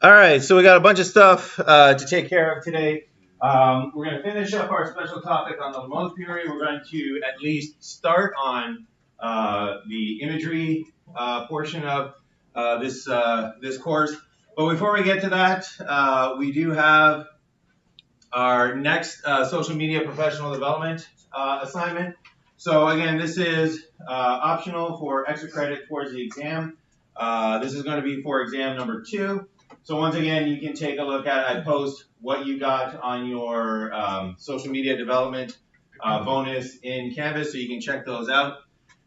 All right, so we got a bunch of stuff to take care of today. We're going to finish up our special topic on the LA-MOAD theory. We're going to at least start on the imagery portion of this course. But before we get to that, we do have our next social media professional development assignment. So again, this is optional for extra credit towards the exam. This is going to be for exam number 2. So once again, you can take a look at it. I post what you got on your social media development bonus in Canvas, so you can check those out.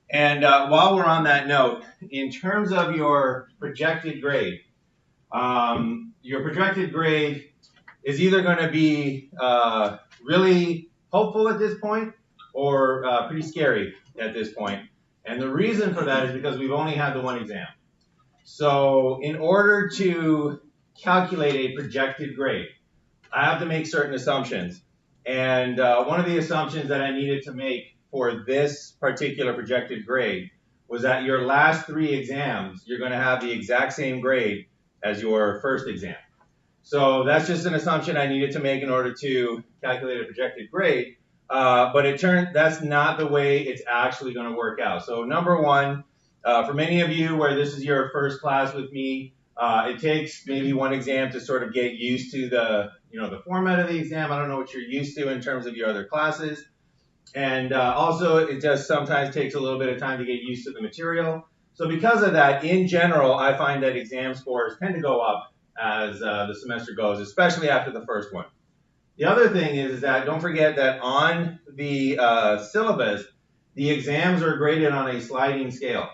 And while we're on that note, in terms of your projected grade is either going to be really hopeful at this point or pretty scary at this point. And the reason for that is because we've only had the one exam. So in order to calculate a projected grade, I have to make certain assumptions. And one of the assumptions that I needed to make for this particular projected grade was that your last 3 exams, you're going to have the exact same grade as your first exam. So that's just an assumption I needed to make in order to calculate a projected grade. But that's not the way it's actually going to work out. So number one, for many of you where this is your first class with me, it takes maybe one exam to sort of get used to the format of the exam. I don't know what you're used to in terms of your other classes. And also, it just sometimes takes a little bit of time to get used to the material. So because of that, in general, I find that exam scores tend to go up as the semester goes, especially after the first one. The other thing is that don't forget that on the syllabus, the exams are graded on a sliding scale,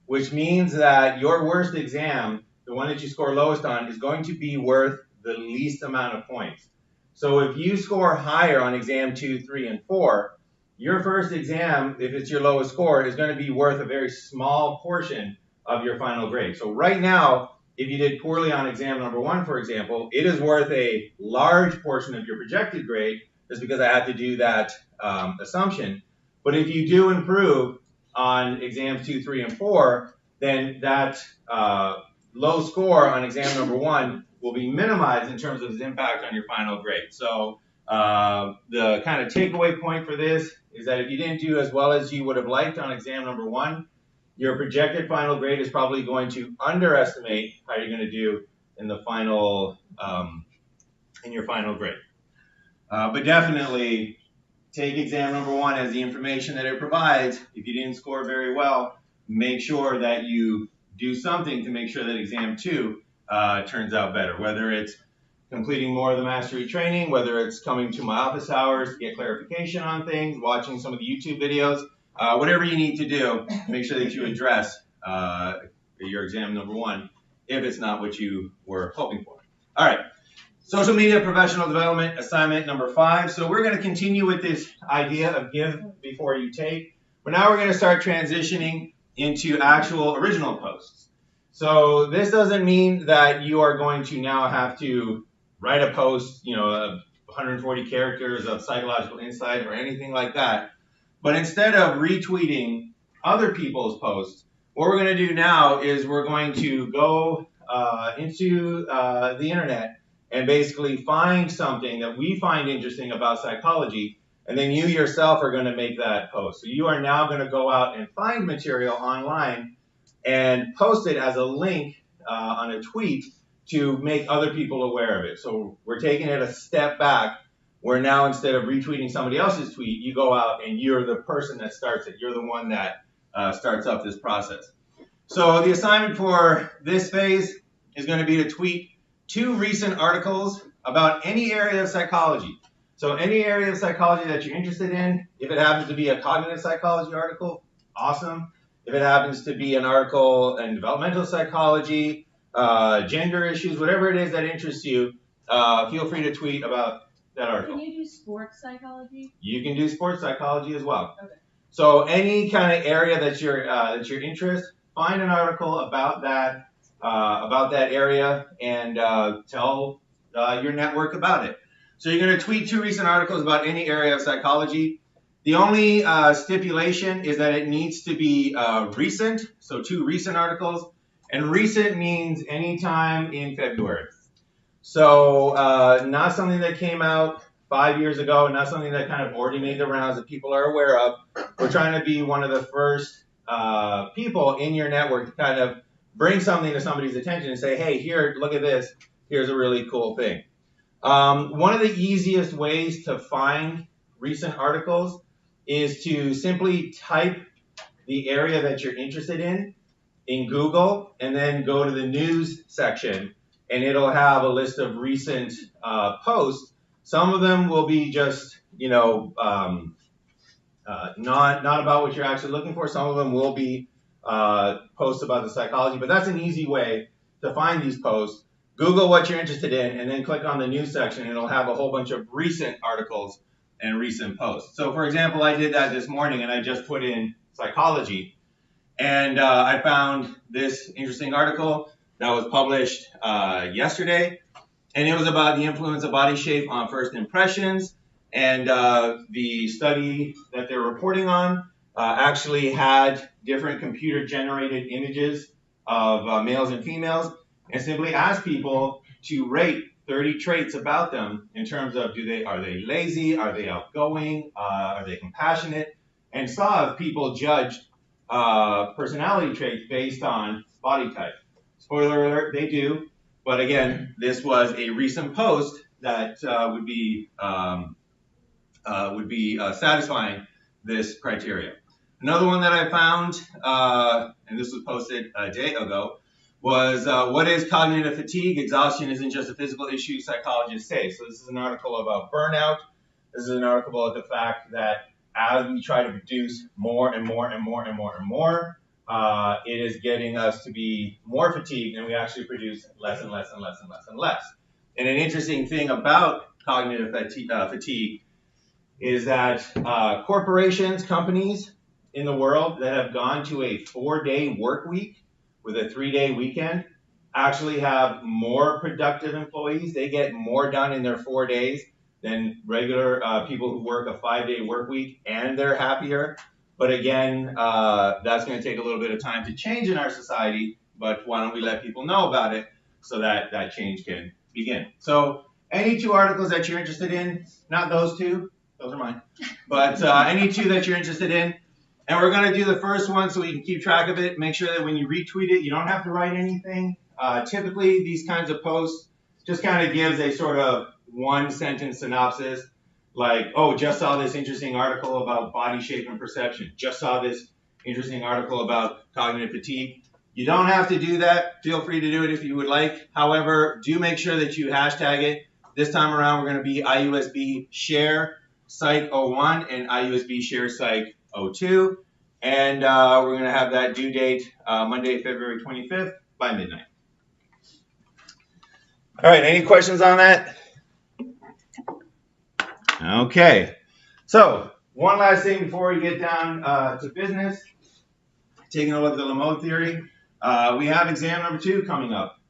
which means that your worst exam, the one that you score lowest on, is going to be worth the least amount of points. So if you score higher on exam 2, 3, and 4, your first exam, if it's your lowest score, is going to be worth a very small portion of your final grade. So right now, if you did poorly on exam number 1, for example, it is worth a large portion of your projected grade just because I had to do that assumption. But if you do improve on exams 2, 3, and 4, then that low score on exam number 1 will be minimized in terms of its impact on your final grade. So the kind of takeaway point for this is that if you didn't do as well as you would have liked on exam number 1, your projected final grade is probably going to underestimate how you're going to do in the final in your final grade. But definitely take exam number 1 as the information that it provides. If you didn't score very well, make sure that you do something to make sure that exam 2 turns out better, whether it's completing more of the mastery training, whether it's coming to my office hours to get clarification on things, watching some of the YouTube videos, whatever you need to do, make sure that you address your exam number 1 if it's not what you were hoping for. All right, social media professional development assignment number 5. So we're going to continue with this idea of give before you take, but now we're going to start transitioning into actual original posts. So this doesn't mean that you are going to now have to write a post, 140 characters of psychological insight or anything like that. But instead of retweeting other people's posts, what we're going to do now is we're going to go into the internet and basically find something that we find interesting about psychology, and then you yourself are going to make that post. So you are now going to go out and find material online and post it as a link on a tweet to make other people aware of it. So we're taking it a step back, where now instead of retweeting somebody else's tweet, you go out and you're the person that starts it. You're the one that starts up this process. So the assignment for this phase is going to be to tweet 2 recent articles about any area of psychology. So any area of psychology that you're interested in. If it happens to be a cognitive psychology article, awesome. If it happens to be an article in developmental psychology, gender issues, whatever it is that interests you, feel free to tweet about that article. Can you do sports psychology? You can do sports psychology as well. Okay. So any kind of area that's your interest, find an article about that area and tell your network about it. So you're going to tweet 2 recent articles about any area of psychology. The only stipulation is that it needs to be recent, so 2 recent articles. And recent means anytime in February. So not something that came out 5 years ago, not something that kind of already made the rounds that people are aware of. We're trying to be one of the first people in your network to kind of bring something to somebody's attention and say, hey, here, look at this. Here's a really cool thing. One of the easiest ways to find recent articles is to simply type the area that you're interested in Google, and then go to the news section, and it'll have a list of recent posts. Some of them will be just, not about what you're actually looking for. Some of them will be posts about the psychology, but that's an easy way to find these posts. Google what you're interested in, and then click on the news section, and it'll have a whole bunch of recent articles and recent posts. So, for example, I did that this morning, and I just put in psychology, and I found this interesting article that was published yesterday, and it was about the influence of body shape on first impressions. And the study that they're reporting on actually had different computer-generated images of males and females, and simply asked people to rate 30 traits about them in terms of are they lazy, are they outgoing, are they compassionate, and saw if people judged personality traits based on body type. Spoiler alert, they do. But again, this was a recent post that would be satisfying this criteria. Another one that I found, and this was posted a day ago, was what is cognitive fatigue? Exhaustion isn't just a physical issue, psychologists say. So this is an article about burnout. This is an article about the fact that as we try to produce more and more and more and more and more, it is getting us to be more fatigued, and we actually produce less and less and less and less and less. And an interesting thing about cognitive fatigue is that corporations, companies in the world that have gone to a 4-day work week with a 3-day weekend actually have more productive employees. They get more done in their 4 days than regular people who work a 5-day work week, and they're happier. But again, that's going to take a little bit of time to change in our society, but why don't we let people know about it so that that change can begin. So any two articles that you're interested in, not those two, those are mine, but any two that you're interested in, and we're going to do the first one so we can keep track of it. Make sure that when you retweet it, you don't have to write anything. Typically, these kinds of posts just kind of gives a sort of one-sentence synopsis, like, oh, just saw this interesting article about body shape and perception. Just saw this interesting article about cognitive fatigue. You don't have to do that. Feel free to do it if you would like. However, do make sure that you hashtag it. This time around, we're going to be IUSB share psych 01 and IUSB share psych 02. And we're going to have that due date Monday, February 25th by midnight. All right, any questions on that? Okay, so one last thing before we get down to business, taking a look at the LA-MOAD theory. We have exam number 2 coming up.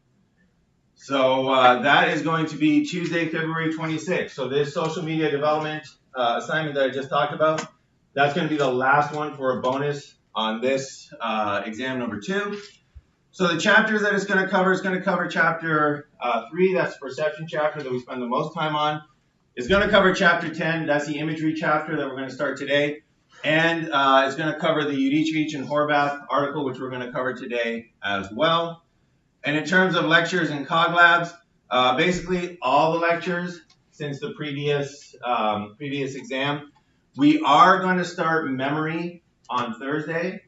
So that is going to be Tuesday, February 26th. So this social media development assignment that I just talked about, that's going to be the last one for a bonus on this exam number 2. So the chapters that it's going to cover chapter 3, that's the perception chapter that we spend the most time on. It's going to cover chapter 10, that's the imagery chapter that we're going to start today. And it's going to cover the Juricevic and Horvath article, which we're going to cover today as well. And in terms of lectures and Cog Labs, basically all the lectures since the previous exam. We are going to start memory on Thursday,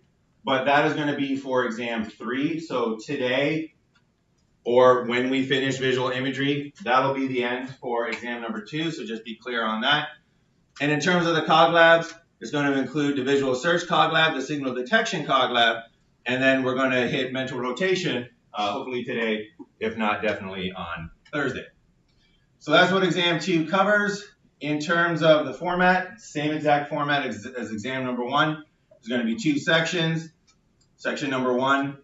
but that is going to be for exam 3. So today, or when we finish visual imagery, that'll be the end for exam number 2. So just be clear on that. And in terms of the Cog Labs, it's going to include the visual search Cog Lab, the signal detection Cog Lab, and then we're going to hit mental rotation, hopefully today, if not definitely on Thursday. So that's what exam 2 covers. In terms of the format, same exact format as exam number 1. There's going to be 2 sections. Section number 1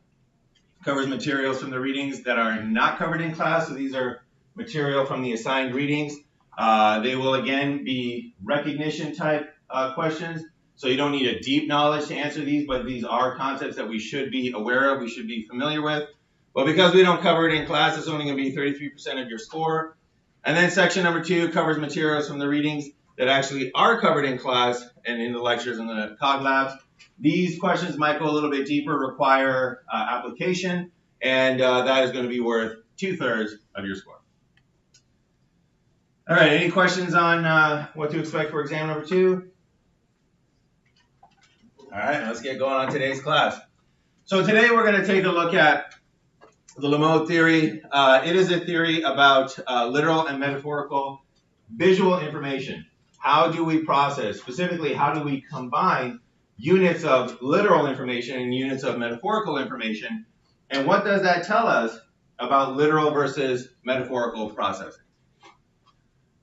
covers materials from the readings that are not covered in class. So these are material from the assigned readings. They will again be recognition type questions. So you don't need a deep knowledge to answer these, but these are concepts that we should be aware of, we should be familiar with. But because we don't cover it in class, it's only going to be 33% of your score. And then section number 2 covers materials from the readings that actually are covered in class and in the lectures and the COG labs. These questions might go a little bit deeper, require application, and that is going to be worth 2/3 of your score. All right, any questions on what to expect for exam number 2? All right, let's get going on today's class. So today we're going to take a look at the LA-MOAD theory. It is a theory about literal and metaphorical visual information. How do we process, specifically how do we combine units of literal information and units of metaphorical information, and what does that tell us about literal versus metaphorical processing?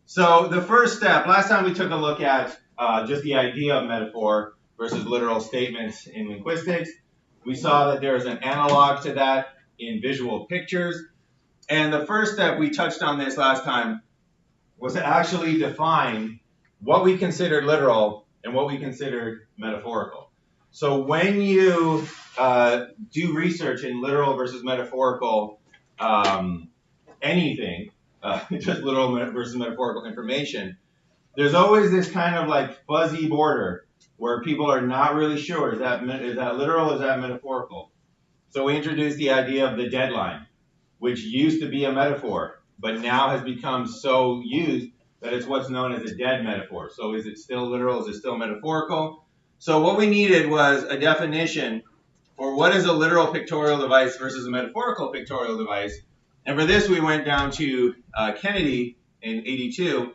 So the first step, last time we took a look at just the idea of metaphor versus literal statements in linguistics. We saw that there's an analog to that in visual pictures. And the first step, we touched on this last time, was to actually define what we considered literal and what we considered metaphorical. So when you do research in literal versus metaphorical anything, just literal versus metaphorical information, there's always this kind of like fuzzy border where people are not really sure, is that literal or is that metaphorical? So we introduced the idea of the deadline, which used to be a metaphor, but now has become so used that it's what's known as a dead metaphor. So is it still literal? Is it still metaphorical? So what we needed was a definition for what is a literal pictorial device versus a metaphorical pictorial device. And for this, we went down to Kennedy in '82.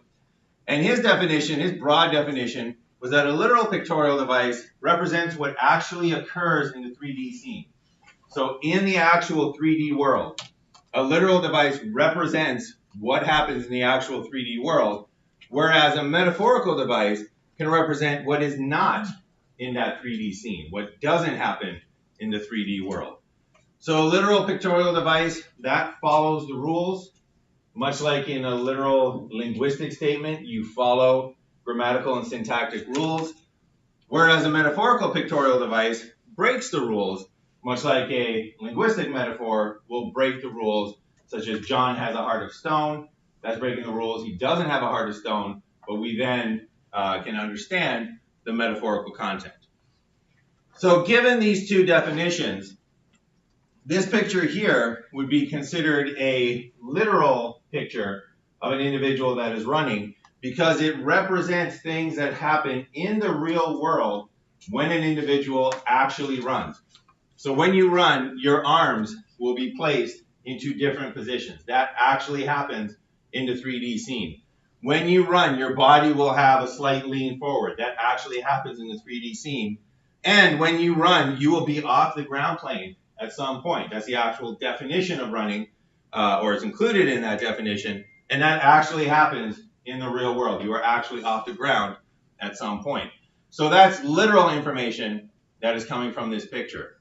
And his definition, his broad definition, was that a literal pictorial device represents what actually occurs in the 3D scene. So in the actual 3D world, a literal device represents what happens in the actual 3D world, whereas a metaphorical device can represent what is not in that 3D scene, what doesn't happen in the 3D world. So a literal pictorial device, that follows the rules, much like in a literal linguistic statement, you follow grammatical and syntactic rules, whereas a metaphorical pictorial device breaks the rules, much like a linguistic metaphor will break the rules, such as John has a heart of stone. That's breaking the rules. He doesn't have a heart of stone, but we then can understand the metaphorical content. So given these two definitions, this picture here would be considered a literal picture of an individual that is running because it represents things that happen in the real world when an individual actually runs. So when you run, your arms will be placed into different positions. That actually happens in the 3D scene. When you run, your body will have a slight lean forward. That actually happens in the 3D scene. And when you run, you will be off the ground plane at some point. That's the actual definition of running, or it's included in that definition. And that actually happens in the real world. You are actually off the ground at some point. So that's literal information that is coming from this picture.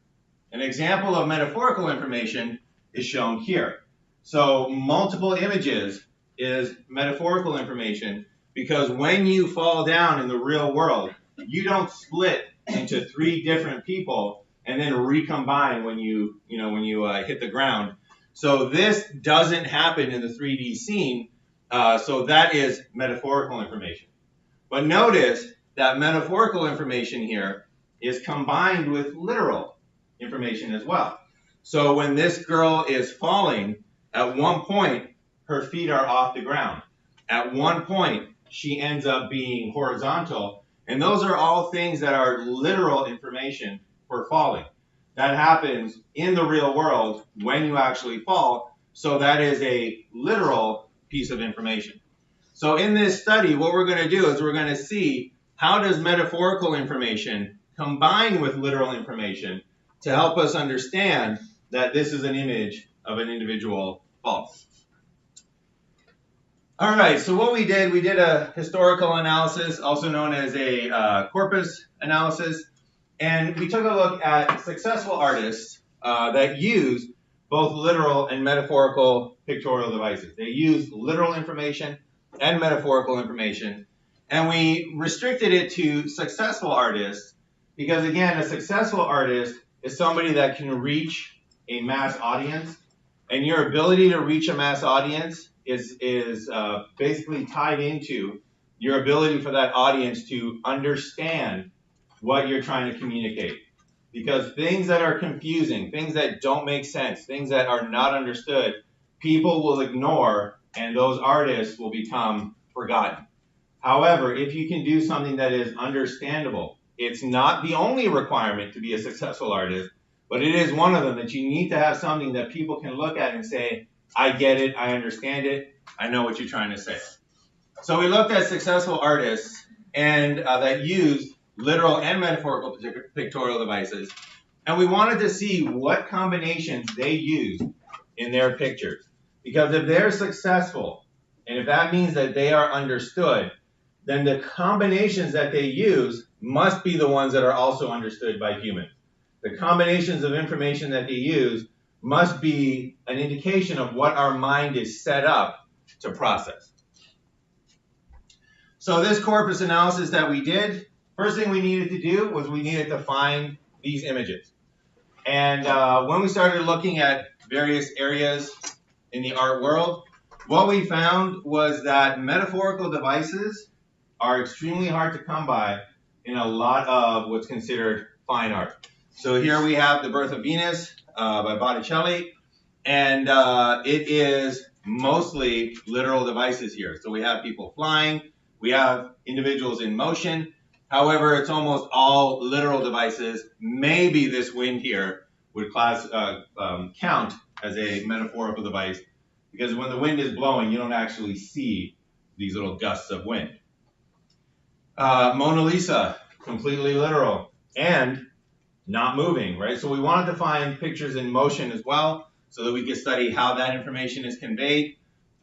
An example of metaphorical information is shown here. So multiple images is metaphorical information because when you fall down in the real world, you don't split into 3 different people and then recombine when you hit the ground. So this doesn't happen in the 3D scene, so that is metaphorical information. But notice that metaphorical information here is combined with literal information as well. So when this girl is falling, at one point, her feet are off the ground. At one point, she ends up being horizontal. And those are all things that are literal information for falling. That happens in the real world when you actually fall. So that is a literal piece of information. So in this study, what we're going to do is we're going to see how does metaphorical information combine with literal information to help us understand that this is an image of an individual false. All right, so what we did a historical analysis, also known as a corpus analysis, and we took a look at successful artists that use both literal and metaphorical pictorial devices. They use literal information and metaphorical information, and we restricted it to successful artists because, again, a successful artist is somebody that can reach a mass audience And your ability to reach a mass audience is basically tied into your ability for that audience to understand what you're trying to communicate. Because things that are confusing, things that don't make sense, things that are not understood, people will ignore, and those artists will become forgotten. However, if you can do something that is understandable, it's not the only requirement to be a successful artist, but it is one of them, that you need to have something that people can look at and say, I get it, I understand it, I know what you're trying to say. So we looked at successful artists and that used literal and metaphorical pictorial devices, and we wanted to see what combinations they used in their pictures. Because if they're successful, and if that means that they are understood, then the combinations that they use must be the ones that are also understood by humans. The combinations of information that they use must be an indication of what our mind is set up to process. So this corpus analysis that we did, first thing we needed to do was we needed to find these images. And when we started looking at various areas in the art world, what we found was that metaphorical devices are extremely hard to come by in a lot of what's considered fine art. So here we have The Birth of Venus by Botticelli, and it is mostly literal devices here. So we have people flying, we have individuals in motion. However, it's almost all literal devices. Maybe this wind here would count as a metaphorical device, because when the wind is blowing, you don't actually see these little gusts of wind. Mona Lisa, completely literal and not moving, right? So we wanted to find pictures in motion as well, so that we could study how that information is conveyed.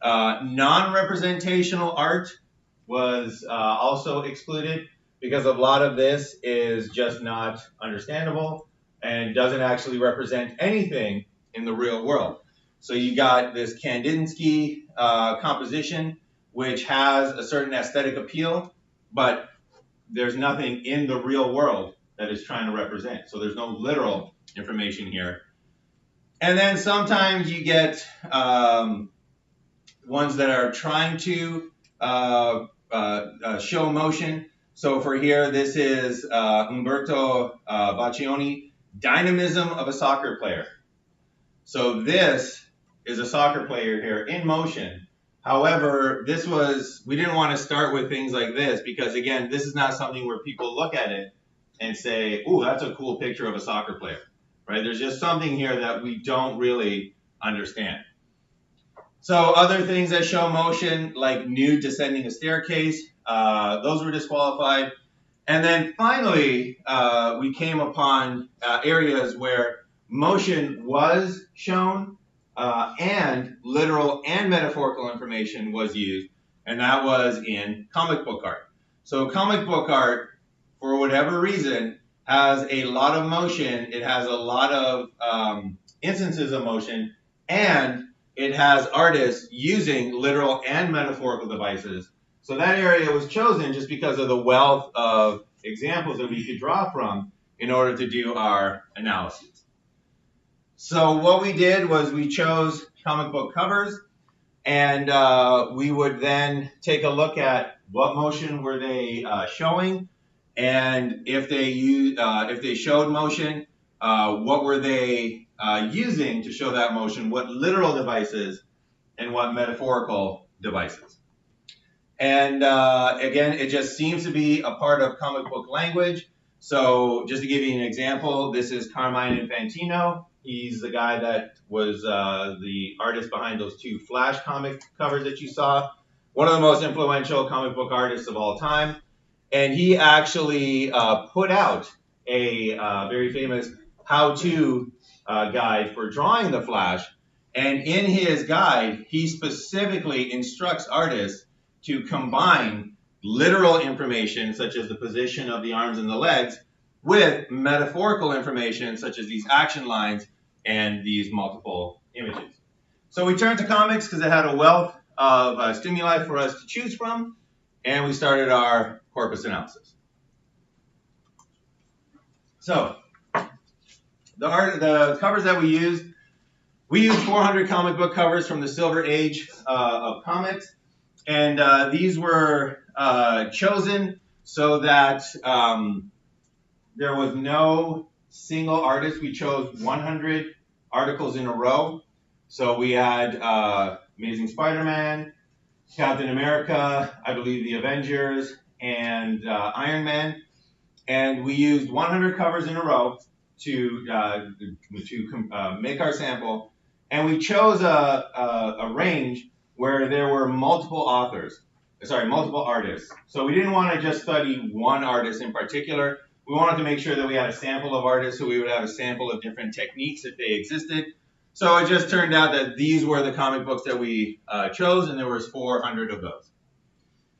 Non-representational art was also excluded, because a lot of this is just not understandable and doesn't actually represent anything in the real world. So you got this Kandinsky composition, which has a certain aesthetic appeal, but there's nothing in the real world that is trying to represent. So there's no literal information here. And then sometimes you get ones that are trying to show motion. So for here, this is Umberto Baccioni, Dynamism of a Soccer Player. So this is a soccer player here in motion. However, we didn't want to start with things like this, because again, this is not something where people look at it and say, ooh, that's a cool picture of a soccer player, right? There's just something here that we don't really understand. So other things that show motion, like nude descending a staircase, those were disqualified. And then finally, we came upon areas where motion was shown and literal and metaphorical information was used, and that was in comic book art. So comic book art, for whatever reason, has a lot of motion, it has a lot of instances of motion, and it has artists using literal and metaphorical devices. So that area was chosen just because of the wealth of examples that we could draw from in order to do our analysis. So what we did was we chose comic book covers, and we would then take a look at what motion were they showing, and if they showed motion, what were they using to show that motion, what literal devices and what metaphorical devices. And again, it just seems to be a part of comic book language. So just to give you an example, this is Carmine Infantino. He's the guy that was the artist behind those two Flash comic covers that you saw. One of the most influential comic book artists of all time. And he actually put out a very famous how-to guide for drawing the Flash. And in his guide, he specifically instructs artists to combine literal information, such as the position of the arms and the legs, with metaphorical information, such as these action lines and these multiple images. So we turned to comics because it had a wealth of stimuli for us to choose from, and we started our corpus analysis. So the covers that we used, We used 400 comic book covers from the Silver Age of comics, and these were chosen so that there was no single artist. We chose 100 articles in a row. So we had Amazing Spider-Man, Captain America, I believe the Avengers, and Iron Man. And we used 100 covers in a row to make our sample. And we chose a range where there were multiple artists. So we didn't want to just study one artist in particular. We wanted to make sure that we had a sample of artists, so we would have a sample of different techniques if they existed. So it just turned out that these were the comic books that we chose, and there was 400 of those.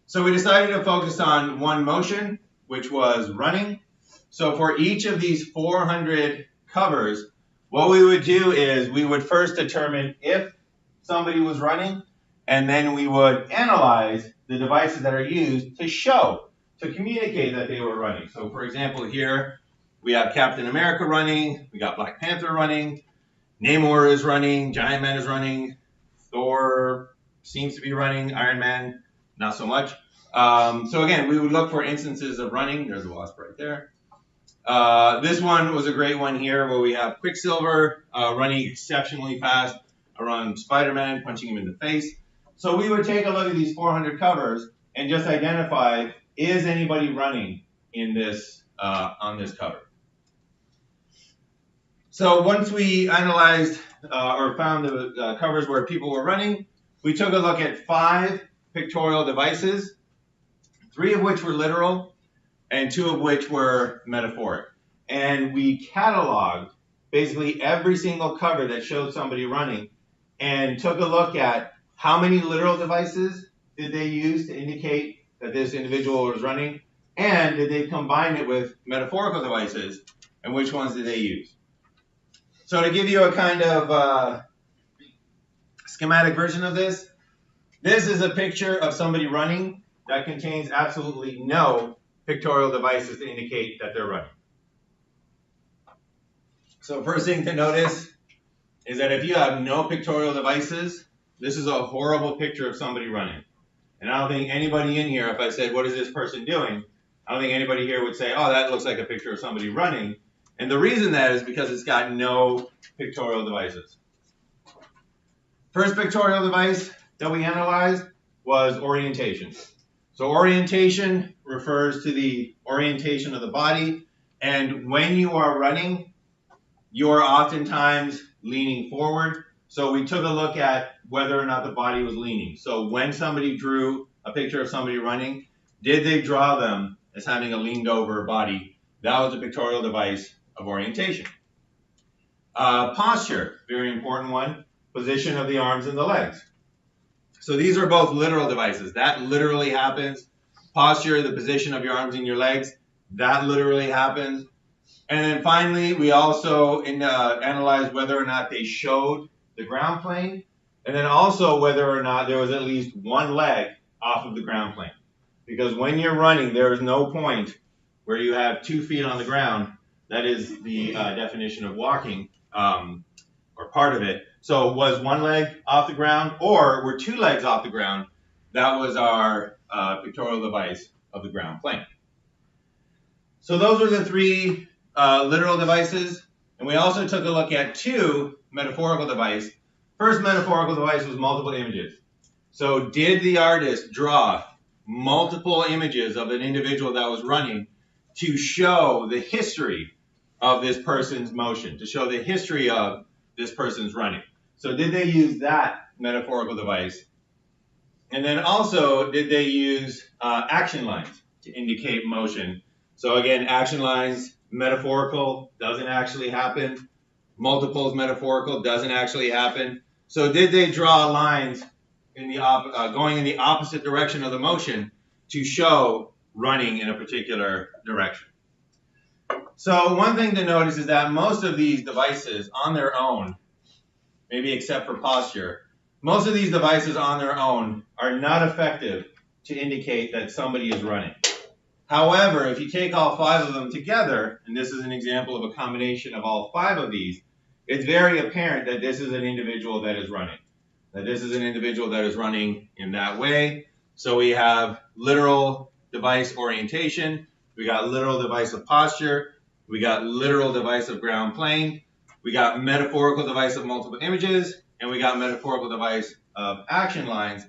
So we decided to focus on one motion, which was running. So for each of these 400 covers, what we would do is we would first determine if somebody was running, and then we would analyze the devices that are used to communicate that they were running. So for example, here we have Captain America running, we got Black Panther running, Namor is running, Giant Man is running, Thor seems to be running, Iron Man, not so much. So again, we would look for instances of running. There's a wasp right there. This one was a great one here where we have Quicksilver running exceptionally fast around Spider-Man, punching him in the face. So we would take a look at these 400 covers and just identify, is anybody running in this on this cover? So once we analyzed or found the covers where people were running, we took a look at 5 pictorial devices, 3 of which were literal and 2 of which were metaphoric. And we cataloged basically every single cover that showed somebody running and took a look at how many literal devices did they use to indicate that this individual was running, and did they combine it with metaphorical devices, and which ones did they use? So to give you a kind of schematic version of this, this is a picture of somebody running that contains absolutely no pictorial devices to indicate that they're running. So first thing to notice is that if you have no pictorial devices, this is a horrible picture of somebody running. And I don't think anybody in here, if I said, what is this person doing? I don't think anybody here would say, oh, that looks like a picture of somebody running. And the reason that is because it's got no pictorial devices. First pictorial device that we analyzed was orientation. So orientation refers to the orientation of the body. And when you are running, you are oftentimes leaning forward. So we took a look at whether or not the body was leaning. So when somebody drew a picture of somebody running, did they draw them as having a leaned over body? That was a pictorial device of orientation. Posture, very important one. Position of the arms and the legs. So these are both literal devices. That literally happens. Posture, the position of your arms and your legs, that literally happens. And then finally, we also analyzed whether or not they showed the ground plane, and then also whether or not there was at least one leg off of the ground plane. Because when you're running, there is no point where you have 2 feet on the ground. That is the definition of walking, or part of it. So was one leg off the ground, or were 2 legs off the ground? That was our pictorial device of the ground plane. So those are the 3 literal devices. And we also took a look at 2 metaphorical devices. First metaphorical device was multiple images. So did the artist draw multiple images of an individual that was running to show the history of this person's motion, to show the history of this person's running? So did they use that metaphorical device? And then also, did they use action lines to indicate motion? So again, action lines, metaphorical, doesn't actually happen. Multiples, metaphorical, doesn't actually happen. So did they draw lines in the going in the opposite direction of the motion to show running in a particular direction? So one thing to notice is that most of these devices on their own, maybe except for posture, most of these devices on their own are not effective to indicate that somebody is running. However, if you take all 5 of them together, and this is an example of a combination of all 5 of these, it's very apparent that this is an individual that is running. That this is an individual that is running in that way. So we have literal device orientation, we got literal device of posture, we got literal device of ground plane, we got metaphorical device of multiple images, and we got metaphorical device of action lines.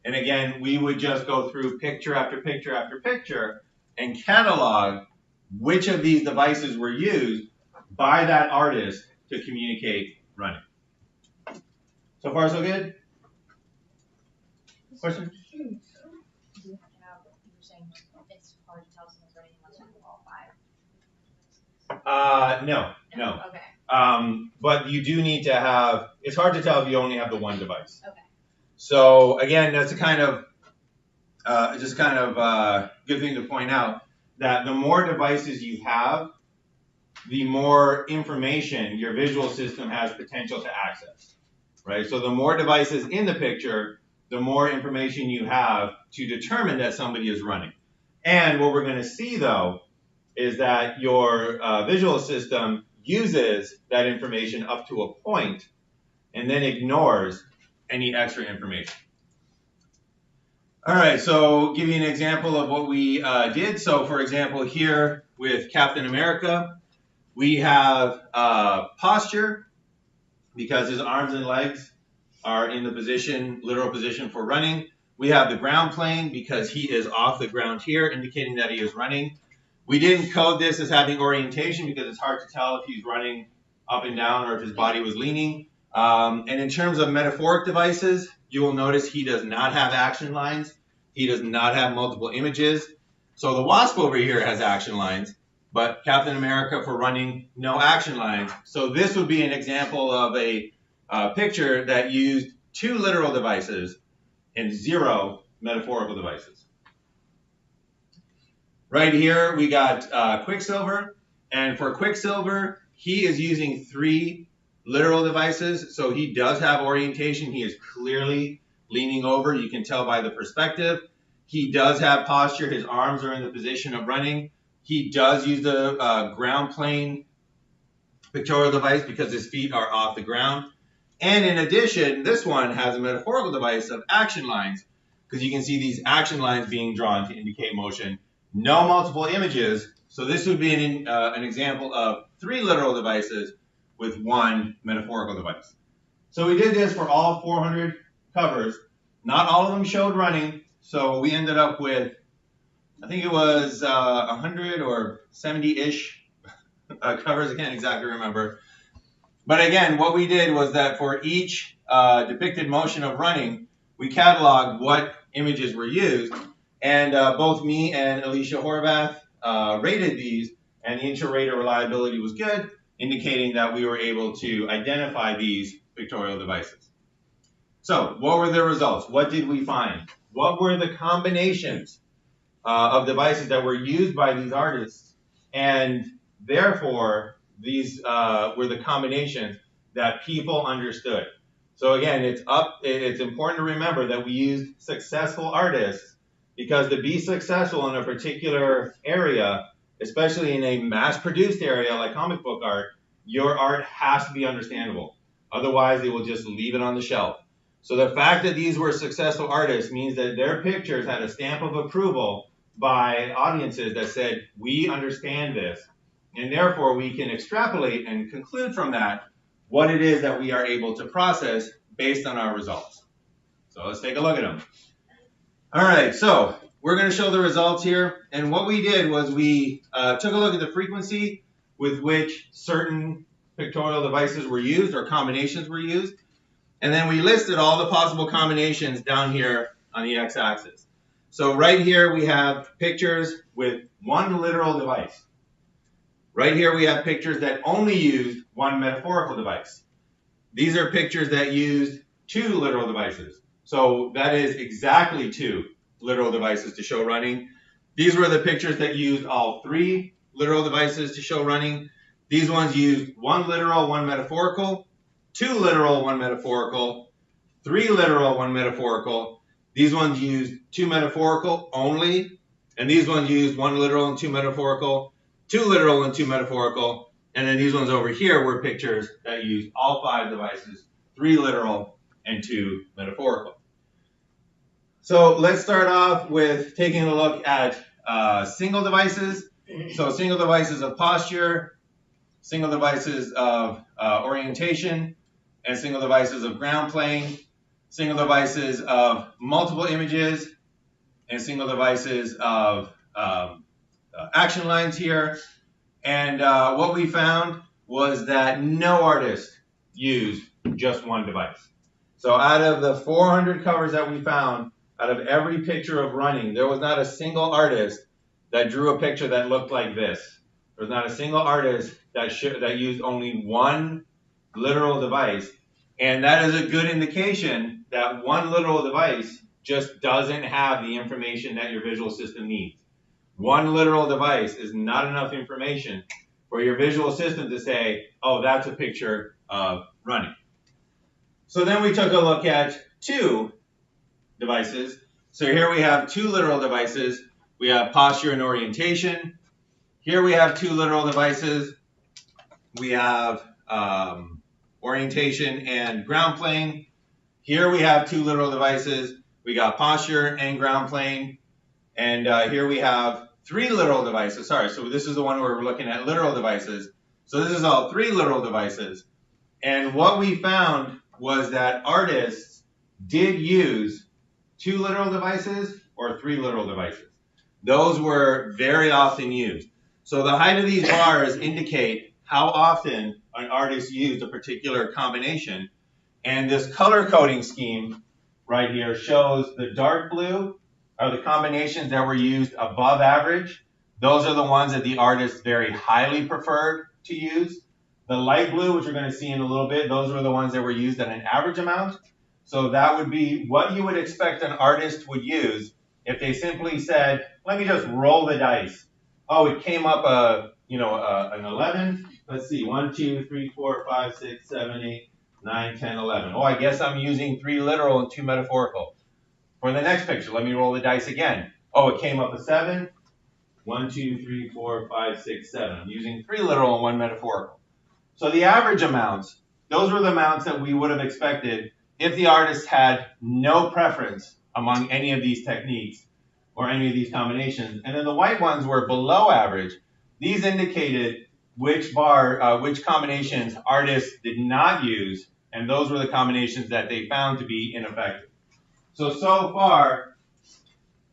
And again, we would just go through picture after picture after picture and catalog which of these devices were used by that artist to communicate running. So far, so good? Question? You were saying it's hard to tell someone's running unless you know all 5. No. Okay. But you do need to have, it's hard to tell if you only have the one device. Okay. So again, that's a kind of, good thing to point out, that the more devices you have, the more information your visual system has potential to access, right? So the more devices in the picture, the more information you have to determine that somebody is running. And what we're going to see, though, is that your visual system uses that information up to a point and then ignores any extra information. All right, so give you an example of what we did. So for example, here with Captain America, we have posture because his arms and legs are in the position, literal position for running. We have the ground plane because he is off the ground here, indicating that he is running. We didn't code this as having orientation because it's hard to tell if he's running up and down or if his body was leaning. And in terms of metaphoric devices, you will notice he does not have action lines. He does not have multiple images. So the wasp over here has action lines, but Captain America for running, no action lines. So this would be an example of a picture that used 2 literal devices and 0 metaphorical devices. Right here we got Quicksilver, and for Quicksilver, he is using 3 literal devices, so he does have orientation. He is clearly leaning over. You can tell by the perspective. He does have posture. His arms are in the position of running. He does use the ground plane pictorial device because his feet are off the ground. And in addition, this one has a metaphorical device of action lines because you can see these action lines being drawn to indicate motion. No multiple images, so this would be an example of 3 literal devices with 1 metaphorical device. So we did this for all 400 covers. Not all of them showed running, so we ended up with, I think it was 100 or 70-ish covers. I can't exactly remember. But again, what we did was that for each depicted motion of running, we cataloged what images were used. And both me and Alicia Horvath rated these, and the inter-rater reliability was good, indicating that we were able to identify these pictorial devices. So what were the results? What did we find? What were the combinations of devices that were used by these artists? And therefore, these were the combinations that people understood. So again, it's important to remember that we used successful artists because to be successful in a particular area, especially in a mass-produced area like comic book art, your art has to be understandable. Otherwise, they will just leave it on the shelf. So the fact that these were successful artists means that their pictures had a stamp of approval by audiences that said, we understand this, and therefore we can extrapolate and conclude from that what it is that we are able to process based on our results. So let's take a look at them. All right, so we're going to show the results here, and what we did was we took a look at the frequency with which certain pictorial devices were used or combinations were used, and then we listed all the possible combinations down here on the x-axis. So right here we have pictures with 1 literal device. Right here we have pictures that only used 1 metaphorical device. These are pictures that used 2 literal devices. So that is exactly 2 literal devices to show running. These were the pictures that used all 3 literal devices to show running. These ones used 1 literal, 1 metaphorical, 2 literal, 1 metaphorical, 3 literal, 1 metaphorical. These ones used 2 metaphorical only, and these ones used 1 literal and 2 metaphorical, 2 literal and 2 metaphorical, And then these ones over here were pictures that used all 5 devices, 3 literal and 2 metaphorical. So let's start off with taking a look at single devices. So single devices of posture, single devices of orientation, and single devices of ground plane, single devices of multiple images, and single devices of action lines here. And what we found was that no artist used just one device. So out of the 400 covers that we found, out of every picture of running, there was not a single artist that drew a picture that looked like this. There was not a single artist that used only one literal device. And that is a good indication that one literal device just doesn't have the information that your visual system needs. One literal device is not enough information for your visual system to say, oh, that's a picture of running. So then we took a look at 2 devices. So here we have 2 literal devices. We have posture and orientation. Here we have 2 literal devices. We have orientation and ground plane. Here we have 2 literal devices. We got posture and ground plane. And here we have 3 literal devices. Sorry, so this is the one where we're looking at literal devices. So this is all 3 literal devices. And what we found was that artists did use 2 literal devices or 3 literal devices. Those were very often used. So the height of these bars indicate how often an artist used a particular combination. And this color coding scheme right here shows the dark blue are the combinations that were used above average. Those are the ones that the artist very highly preferred to use. The light blue, which we're going to see in a little bit, those were the ones that were used at an average amount. So that would be what you would expect an artist would use if they simply said, let me just roll the dice. Oh, it came up an 11. Let's see, 1, 2, 3, 4, 5, 6, 7, 8, 9, 10, 11. Oh, I guess I'm using 3 literal and 2 metaphorical. For the next picture, let me roll the dice again. Oh, it came up a 7. 1, 2, 3, 4, 5, 6, 7. I'm using 3 literal and 1 metaphorical. So the average amounts, those were the amounts that we would have expected if the artist had no preference among any of these techniques or any of these combinations. And then the white ones were below average. These indicated which combinations artists did not use, and those were the combinations that they found to be ineffective. So far,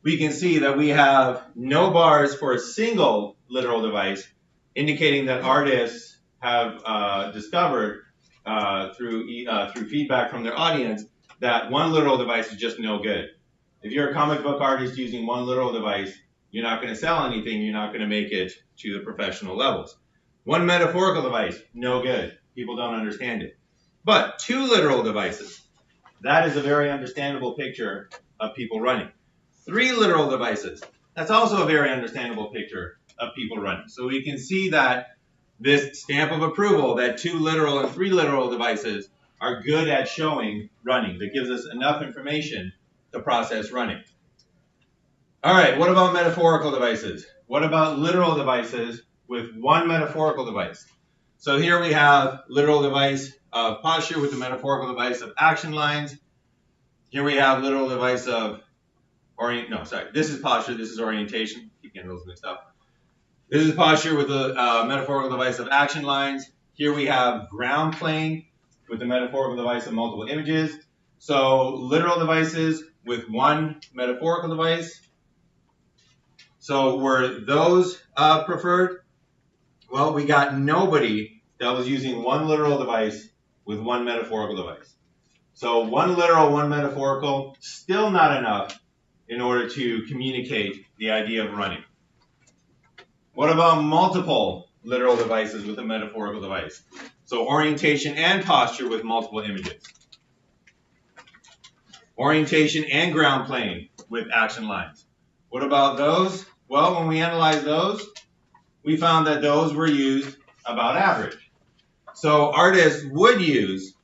we can see that we have no bars for a single literal device, indicating that artists have discovered through feedback from their audience that one literal device is just no good. If you're a comic book artist using one literal device, you're not going to sell anything. You're not going to make it to the professional levels. One metaphorical device, no good. People don't understand it. But 2 literal devices, that is a very understandable picture of people running. 3 literal devices, that's also a very understandable picture of people running. So we can see that this stamp of approval that 2 literal and 3 literal devices are good at showing running. That gives us enough information to process running. All right, what about metaphorical devices? What about literal devices with 1 metaphorical device? So here we have literal device of posture with the metaphorical device of action lines. Here we have literal device of this is posture, this is orientation. Keep getting those mixed up. This is posture with the metaphorical device of action lines. Here we have ground plane with the metaphorical device of multiple images. So literal devices with 1 metaphorical device. So were those preferred? Well, we got nobody that was using 1 literal device with 1 metaphorical device. So 1 literal, 1 metaphorical, still not enough in order to communicate the idea of running. What about multiple literal devices with a metaphorical device? So orientation and posture with multiple images. Orientation and ground plane with action lines. What about those? Well, when we analyzed those, we found that those were used about average. So artists would use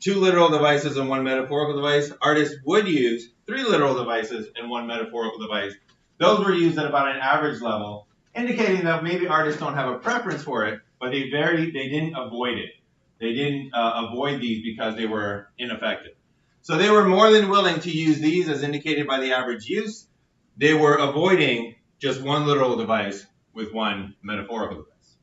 2 literal devices and 1 metaphorical device. Artists would use 3 literal devices and 1 metaphorical device. Those were used at about an average level, indicating that maybe artists don't have a preference for it, but they didn't avoid it. They didn't avoid these because they were ineffective. So they were more than willing to use these as indicated by the average use. They were avoiding just one literal device with one metaphorical device.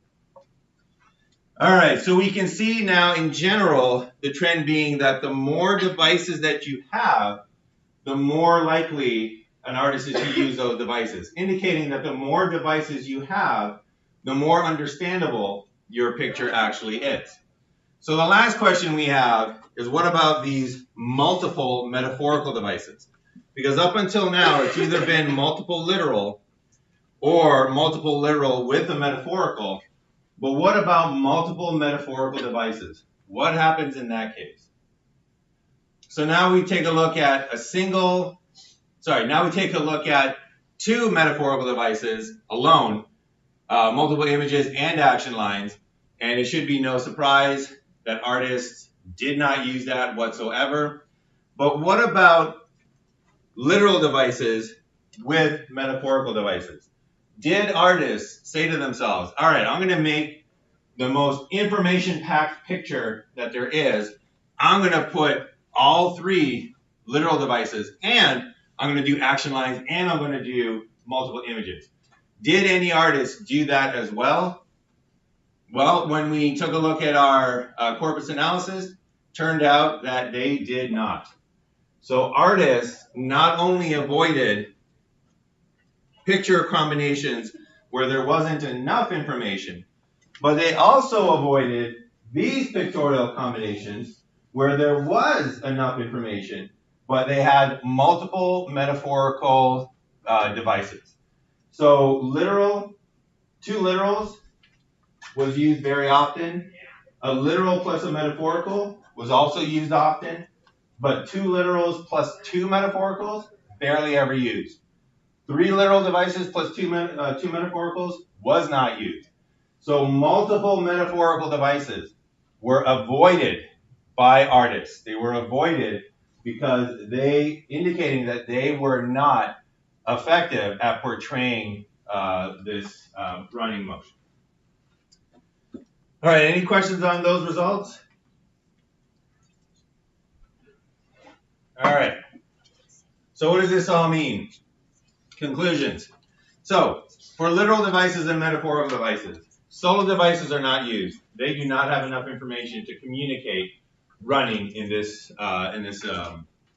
All right, so we can see now in general the trend being that the more devices that you have, the more likely an artist is to use those devices, indicating that the more devices you have, the more understandable your picture actually is. So the last question we have is, what about these multiple metaphorical devices? Because up until now, it's either been multiple literal or multiple literal with a metaphorical. But what about multiple metaphorical devices? What happens in that case? So now we take a look at two metaphorical devices alone, multiple images and action lines, and it should be no surprise that artists did not use that whatsoever. But what about literal devices with metaphorical devices? Did artists say to themselves, all right, I'm going to make the most information-packed picture that there is. I'm going to put all three literal devices, and I'm going to do action lines, and I'm going to do multiple images. Did any artists do that as well? Well, when we took a look at our corpus analysis, turned out that they did not. So artists not only avoided picture combinations where there wasn't enough information, but they also avoided these pictorial combinations where there was enough information, but they had multiple metaphorical devices. So two literals was used very often. A literal plus a metaphorical was also used often, but two literals plus two metaphoricals, barely ever used. Three literal devices plus two metaphoricals was not used. So multiple metaphorical devices were avoided by artists. They were avoided because indicating that they were not effective at portraying this running motion. All right, any questions on those results? All right. So what does this all mean? Conclusions. So for literal devices and metaphorical devices, solo devices are not used. They do not have enough information to communicate running in this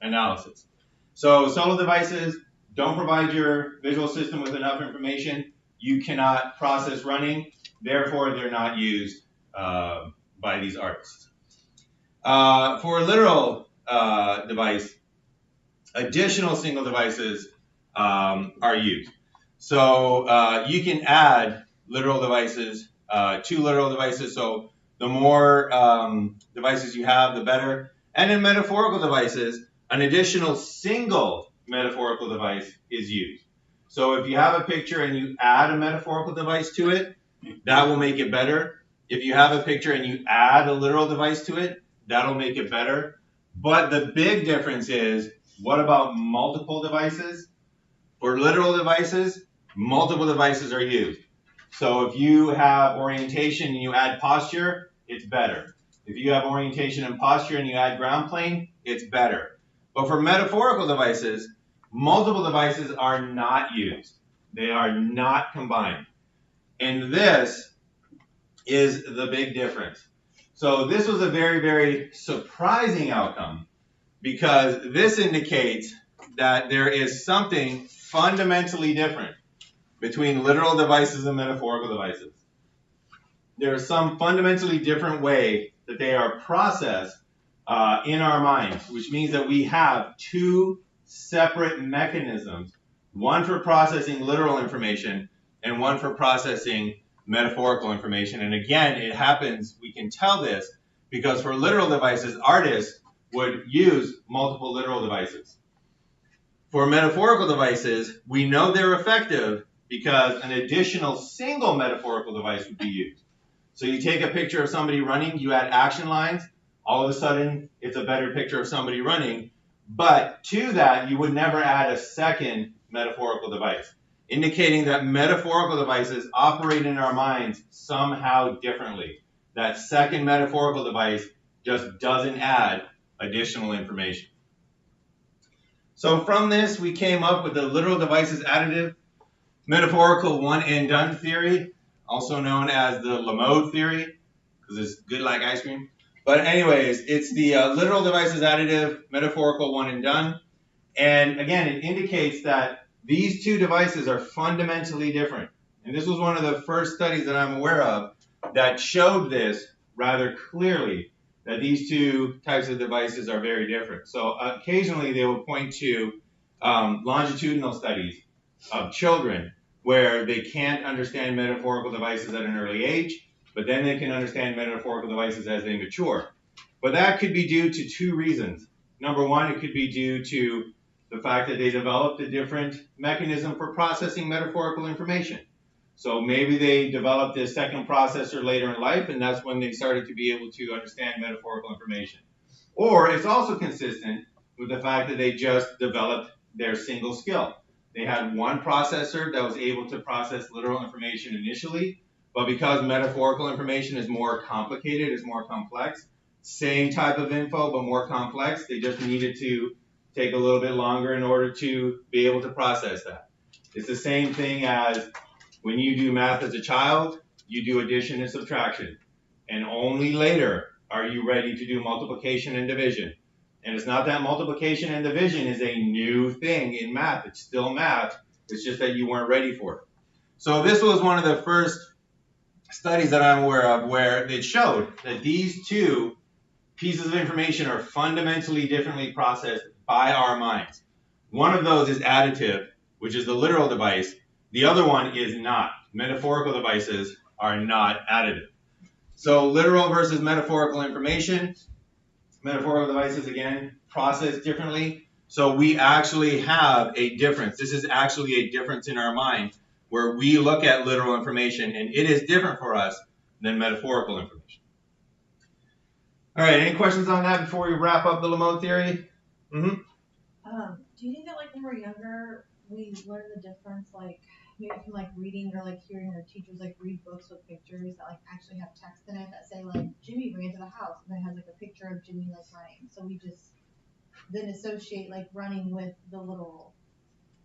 analysis. So solo devices don't provide your visual system with enough information. You cannot process running. Therefore, they're not used by these artists. For a literal device, additional single devices are used. So you can add literal devices, two literal devices. So the more devices you have, the better. And in metaphorical devices, an additional single metaphorical device is used. So if you have a picture and you add a metaphorical device to it, that will make it better. If you have a picture and you add a literal device to it, that'll make it better. But the big difference is, what about multiple devices? For literal devices, multiple devices are used. So if you have orientation and you add posture, it's better. If you have orientation and posture and you add ground plane, it's better. But for metaphorical devices, multiple devices are not used. They are not combined. And this is the big difference. So this was a very, very surprising outcome, because this indicates that there is something fundamentally different between literal devices and metaphorical devices. There is some fundamentally different way that they are processed in our minds, which means that we have two separate mechanisms, one for processing literal information and one for processing metaphorical information. And again, it happens, we can tell this, because for literal devices, artists would use multiple literal devices. For metaphorical devices, we know they're effective because an additional single metaphorical device would be used. So you take a picture of somebody running, you add action lines, all of a sudden it's a better picture of somebody running. But to that, you would never add a second metaphorical device. indicating that metaphorical devices operate in our minds somehow differently. That second metaphorical device just doesn't add additional information. So from this, we came up with the literal devices additive metaphorical one and done theory, also known as the LA-MOAD theory, because it's good like ice cream. But anyways, it's the literal devices additive metaphorical one and done. And again, it indicates that these two devices are fundamentally different. And this was one of the first studies that I'm aware of that showed this rather clearly, that these two types of devices are very different. So occasionally they will point to longitudinal studies of children where they can't understand metaphorical devices at an early age, but then they can understand metaphorical devices as they mature. But that could be due to two reasons. Number one, it could be due to the fact that they developed a different mechanism for processing metaphorical information. So maybe they developed this second processor later in life, and that's when they started to be able to understand metaphorical information. Or it's also consistent with the fact that they just developed their single skill. They had one processor that was able to process literal information initially, but because metaphorical information is more complicated, is more complex, same type of info, but more complex, they just needed to take a little bit longer in order to be able to process that. It's the same thing as when you do math as a child, you do addition and subtraction. And only later are you ready to do multiplication and division. And it's not that multiplication and division is a new thing in math. It's still math. It's just that you weren't ready for it. So this was one of the first studies that I'm aware of where it showed that these two pieces of information are fundamentally differently processed by our minds. One of those is additive, which is the literal device. The other one is not. Metaphorical devices are not additive. So literal versus metaphorical information. Metaphorical devices, again, process differently. So we actually have a difference. This is actually a difference in our mind where we look at literal information, and it is different for us than metaphorical information. All right, any questions on that before we wrap up the LA-MOAD theory? Do you think that like when we're younger, we learn the difference, like maybe from like reading or like hearing our teachers like read books with pictures that like actually have text in it that say like Jimmy ran to the house and it has like a picture of Jimmy like running. So we just then associate like running with the little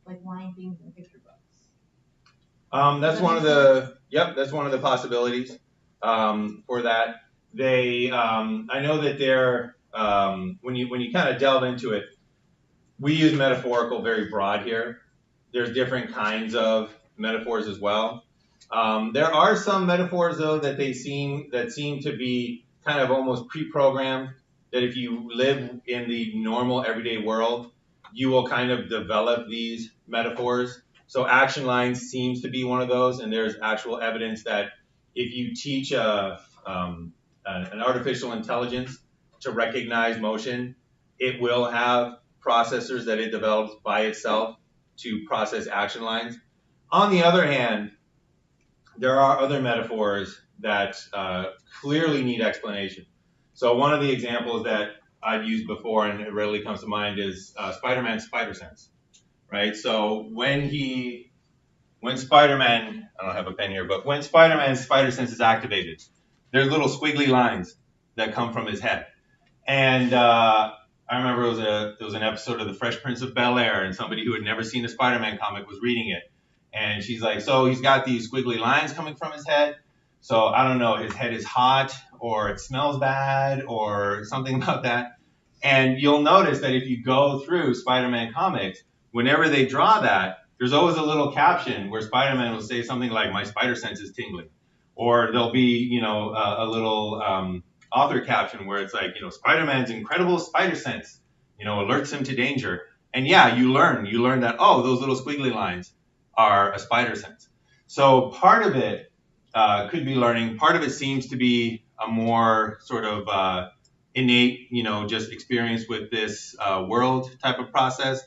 like line things in picture books. That's one of the that's one of the possibilities for that. They I know that they're when you kind of delve into it, we use metaphorical very broad here. There's different kinds of metaphors as well. There are some metaphors though that seem to be kind of almost pre-programmed, that if you live in the normal everyday world, you will kind of develop these metaphors. So action lines seems to be one of those, and there's actual evidence that if you teach an artificial intelligence to recognize motion, it will have processors that it develops by itself to process action lines. On the other hand, there are other metaphors that clearly need explanation. So one of the examples that I've used before, and it readily comes to mind, is Spider-Man's spider sense, right? So when Spider-Man, I don't have a pen here, but when Spider-Man's spider sense is activated, there's little squiggly lines that come from his head. And I remember there was an episode of The Fresh Prince of Bel-Air, and somebody who had never seen a Spider-Man comic was reading it. And she's like, so he's got these squiggly lines coming from his head. So I don't know, his head is hot, or it smells bad, or something about that. And you'll notice that if you go through Spider-Man comics, whenever they draw that, there's always a little caption where Spider-Man will say something like, my spider sense is tingling. Or there'll be, a little author caption where it's like, Spider-Man's incredible spider sense, alerts him to danger. And yeah, you learn that, oh, those little squiggly lines are a spider sense. So part of it could be learning. Part of it seems to be a more sort of innate, just experience with this world type of process.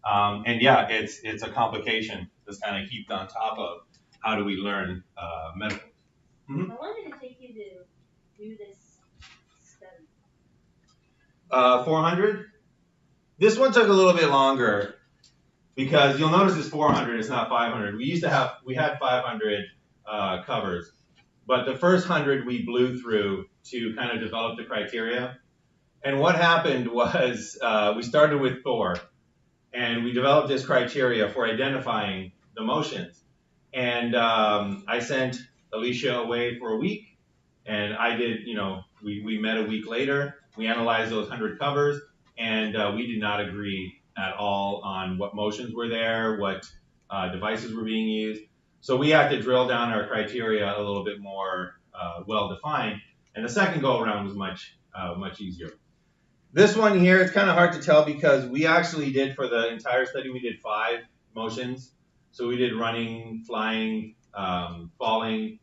And yeah, it's a complication that's kind of heaped on top of how do we learn metaphors. Mm-hmm. How long did it take you to do this study? 400. This one took a little bit longer. because you'll notice it's 400, it's not 500. We had 500 covers, but the first 100 we blew through to kind of develop the criteria. And what happened was we started with Thor, and we developed this criteria for identifying the motions. And I sent Alicia away for a week, and I did, we met a week later, we analyzed those 100 covers, and we did not agree at all on what motions were there, what devices were being used. So we had to drill down our criteria a little bit more well-defined, and the second go-around was much easier. This one here, it's kind of hard to tell because we actually did, for the entire study, we did 5 motions. So we did running, flying, falling,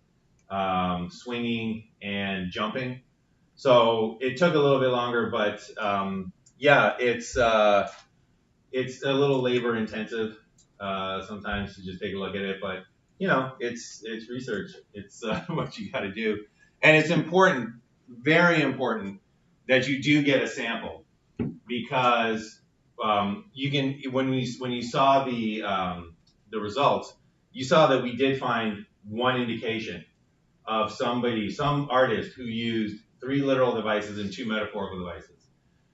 swinging, and jumping. So it took a little bit longer, but yeah, it's a little labor intensive sometimes to just take a look at it. But it's research. It's what you got to do, and it's important, very important, that you do get a sample, because you can, when you saw the results, you saw that we did find one indication of some artist who used 3 literal devices and 2 metaphorical devices.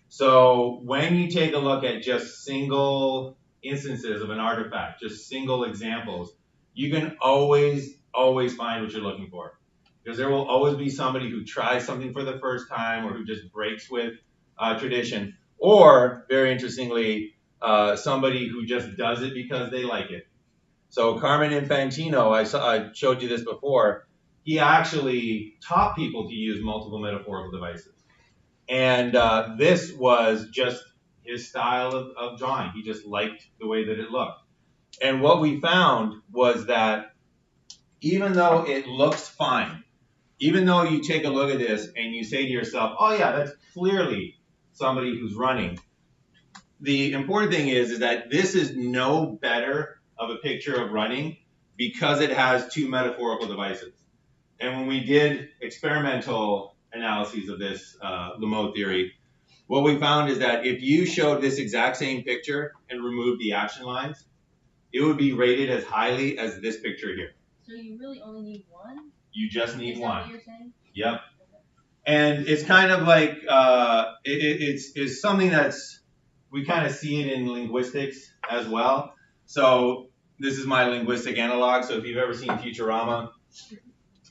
So when you take a look at just single instances of an artifact, just single examples, you can always find what you're looking for. Because there will always be somebody who tries something for the first time, or who just breaks with tradition, or, very interestingly, somebody who just does it because they like it. So Carmen Infantino, I showed you this before, he actually taught people to use multiple metaphorical devices. And this was just his style of drawing. He just liked the way that it looked. And what we found was that even though it looks fine, even though you take a look at this and you say to yourself, oh yeah, that's clearly somebody who's running, the important thing is that this is no better of a picture of running because it has 2 metaphorical devices. And when we did experimental analyses of this LA-MOAD theory, what we found is that if you showed this exact same picture and removed the action lines, it would be rated as highly as this picture here. So you really only need one? You just need one. Is that what you're saying? Yep. Okay. And it's kind of like, it's something that's, we kind of see it in linguistics as well. So this is my linguistic analog. So if you've ever seen Futurama,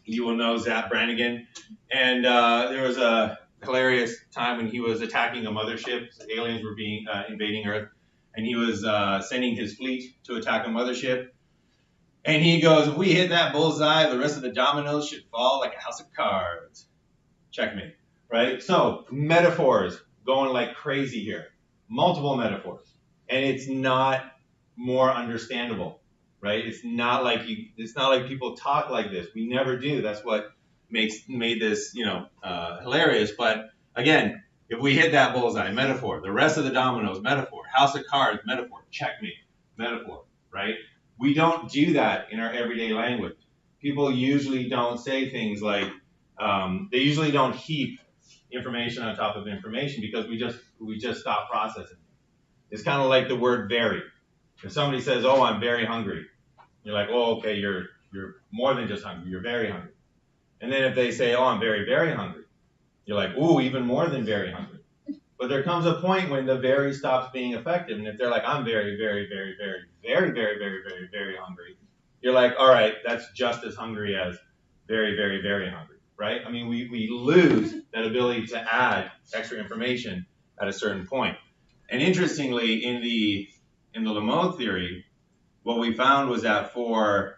you will know Zap Brannigan. And there was a hilarious time when he was attacking a mothership. Aliens were invading Earth. And he was sending his fleet to attack a mothership. And he goes, if we hit that bullseye, the rest of the dominoes should fall like a house of cards. Checkmate, right? So metaphors going like crazy here. Multiple metaphors. And it's not more understandable, right? It's not like people talk like this. We never do. That's what made this, hilarious. But again, if we hit that bullseye, metaphor. The rest of the dominoes, metaphor. House of cards, metaphor. Checkmate, metaphor, right? We don't do that in our everyday language. People usually don't say things like, they usually don't heap information on top of information because we just stop processing. It's kind of like the word very. If somebody says, oh, I'm very hungry, you're like, oh, okay, you're more than just hungry, you're very hungry. And then if they say, oh, I'm very, very hungry, you're like, ooh, even more than very hungry. But there comes a point when the very stops being effective. And if they're like, I'm very, very, very, very, very, very, very, very, very hungry, you're like, all right, that's just as hungry as very, very, very hungry, right? I mean, we lose that ability to add extra information at a certain point. And interestingly, in the LA-MOAD theory, what we found was that for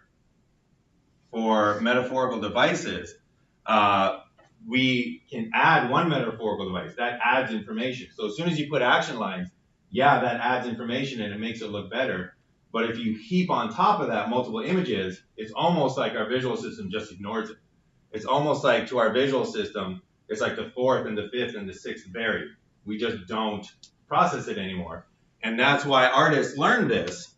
metaphorical devices, we can add one metaphorical device. That adds information. So as soon as you put action lines, yeah, that adds information and it makes it look better. But if you heap on top of that multiple images, it's almost like our visual system just ignores it. It's almost like to our visual system, it's like the 4th and the 5th and the 6th buried. We just don't process it anymore. And that's why artists learn this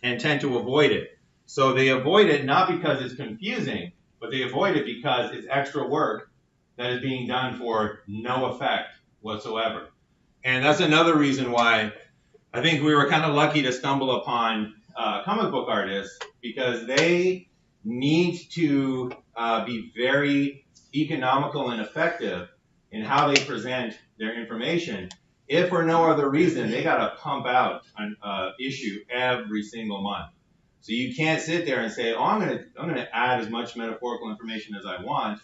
and tend to avoid it. So they avoid it not because it's confusing, but they avoid it because it's extra work that is being done for no effect whatsoever. And that's another reason why I think we were kind of lucky to stumble upon comic book artists because they need to be very economical and effective in how they present their information. If for no other reason, they got to pump out an issue every single month. So you can't sit there and say, oh, I'm gonna add as much metaphorical information as I want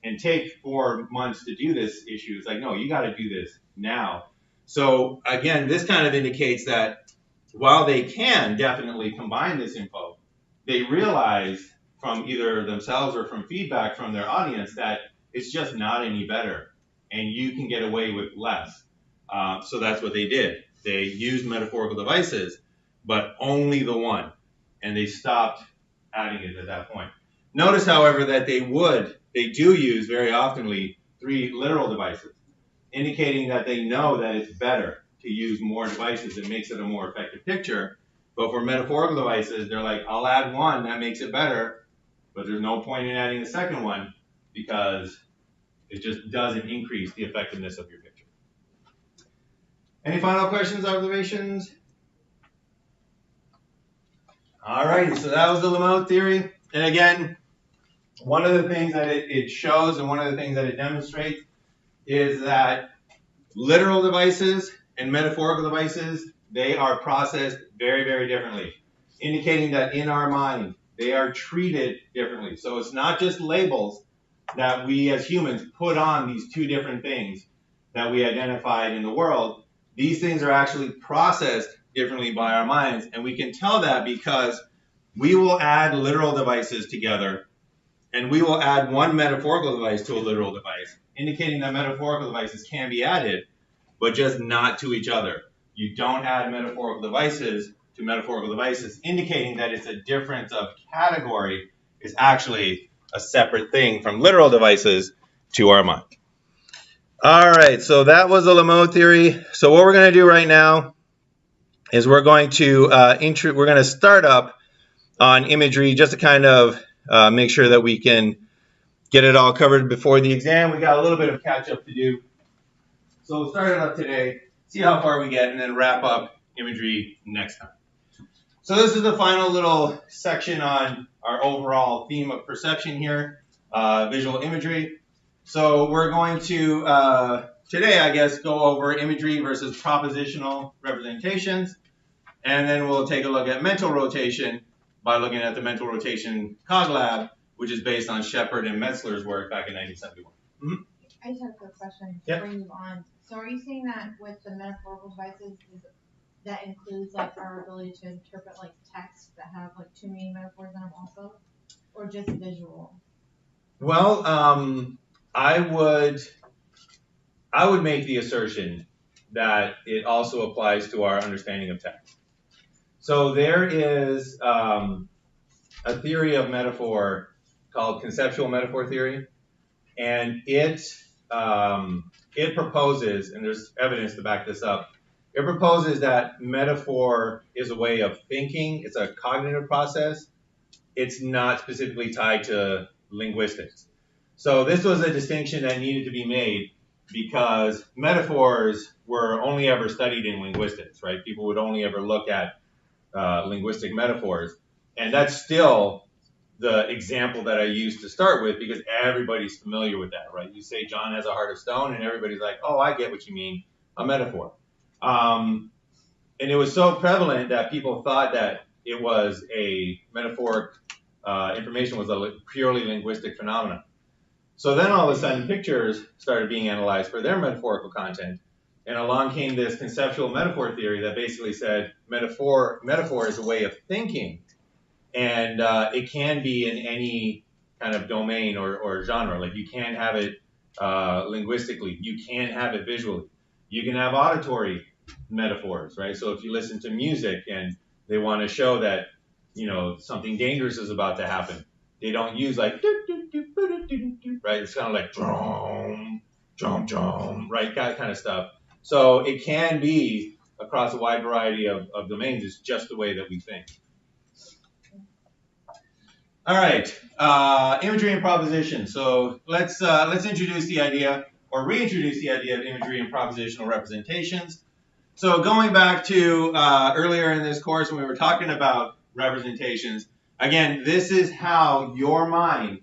and take 4 months to do this issue. It's like, no, you got to do this now. So again, this kind of indicates that while they can definitely combine this info, they realize from either themselves or from feedback from their audience that it's just not any better and you can get away with less. So that's what they did. They used metaphorical devices, but only the one, and they stopped adding it at that point. Notice, however, that they do use very oftenly 3 literal devices, indicating that they know that it's better to use more devices. It makes it a more effective picture. But for metaphorical devices, they're like, I'll add one, that makes it better, but there's no point in adding a second one because it just doesn't increase the effectiveness of your picture. Any final questions, observations? All right, so that was the LA-MOAD theory. And again, one of the things that it shows and one of the things that it demonstrates is that literal devices and metaphorical devices, they are processed very, very differently, indicating that in our mind, they are treated differently. So it's not just labels that we as humans put on these 2 different things that we identified in the world. These things are actually processed differently by our minds, and we can tell that because we will add literal devices together and we will add one metaphorical device to a literal device, indicating that metaphorical devices can be added, but just not to each other. You don't add metaphorical devices to metaphorical devices, indicating that it's a difference of category. It's actually a separate thing from literal devices to our mind. All right, so that was the LA-MOAD theory. So what we're going to do right now is we're going to start up on imagery just to kind of make sure that we can get it all covered before the exam. We got a little bit of catch up to do. So we'll start it up today, see how far we get, and then wrap up imagery next time. So this is the final little section on our overall theme of perception here, visual imagery. So we're going to, today, I guess, go over imagery versus propositional representations. And then we'll take a look at mental rotation by looking at the mental rotation cog lab, which is based on Shepard and Metzler's work back in 1971. Mm-hmm. I just have a quick question to bring you on. So are you saying that with the metaphorical devices, that includes like our ability to interpret like text that have like too many metaphors in them also, or just visual? Well, I would make the assertion that it also applies to our understanding of text. So there is a theory of metaphor called conceptual metaphor theory, and it proposes, and there's evidence to back this up, it proposes that metaphor is a way of thinking. It's a cognitive process. It's not specifically tied to linguistics. So this was a distinction that needed to be made because metaphors were only ever studied in linguistics, right? People would only ever look at linguistic metaphors. And that's still the example that I use to start with because everybody's familiar with that, right? You say John has a heart of stone and everybody's like, oh, I get what you mean, a metaphor. And it was so prevalent that people thought that it was a metaphoric information was a purely linguistic phenomenon. So then all of a sudden pictures started being analyzed for their metaphorical content. And along came this conceptual metaphor theory that basically said metaphor is a way of thinking. And it can be in any kind of domain or genre. Like you can't have it linguistically. You can't have it visually. You can have auditory metaphors, right? So if you listen to music and they want to show that, you know, something dangerous is about to happen, they don't use like, right? It's kind of like, drum, drum, drum, right? That kind of stuff. So it can be across a wide variety of domains. It's just the way that we think. All right, imagery and proposition. So let's introduce the idea or reintroduce the idea of imagery and propositional representations. So going back to earlier in this course when we were talking about representations, again, this is how your mind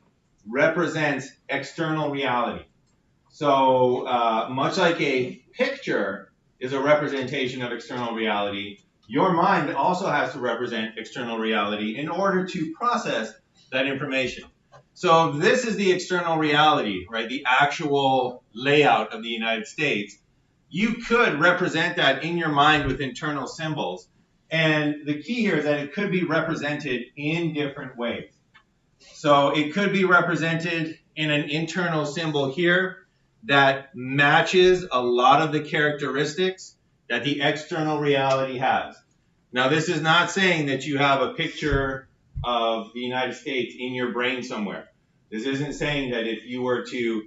represents external reality. So much like a picture is a representation of external reality, your mind also has to represent external reality in order to process that information. So this is the external reality, right? The actual layout of the United States. You could represent that in your mind with internal symbols. And the key here is that it could be represented in different ways. So it could be represented in an internal symbol here that matches a lot of the characteristics that the external reality has. Now, this is not saying that you have a picture of the United States in your brain somewhere. This isn't saying that if you were to,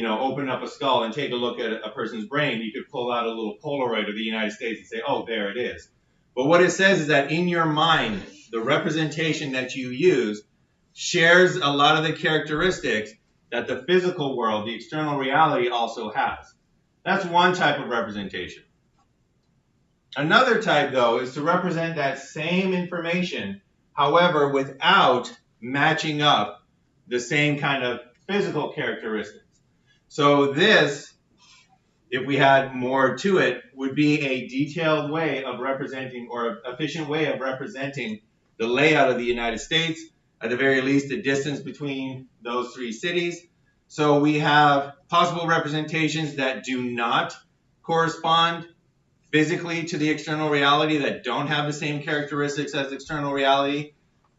open up a skull and take a look at a person's brain, you could pull out a little Polaroid of the United States and say, oh, there it is. But what it says is that in your mind, the representation that you use shares a lot of the characteristics that the physical world, the external reality, also has. That's one type of representation. Another type, though, is to represent that same information, however, without matching up the same kind of physical characteristics. So this, if we had more to it, would be a detailed way of representing, or an efficient way of representing the layout of the United States, at the very least the distance between those three cities. So we have possible representations that do not correspond physically to the external reality, that don't have the same characteristics as external reality.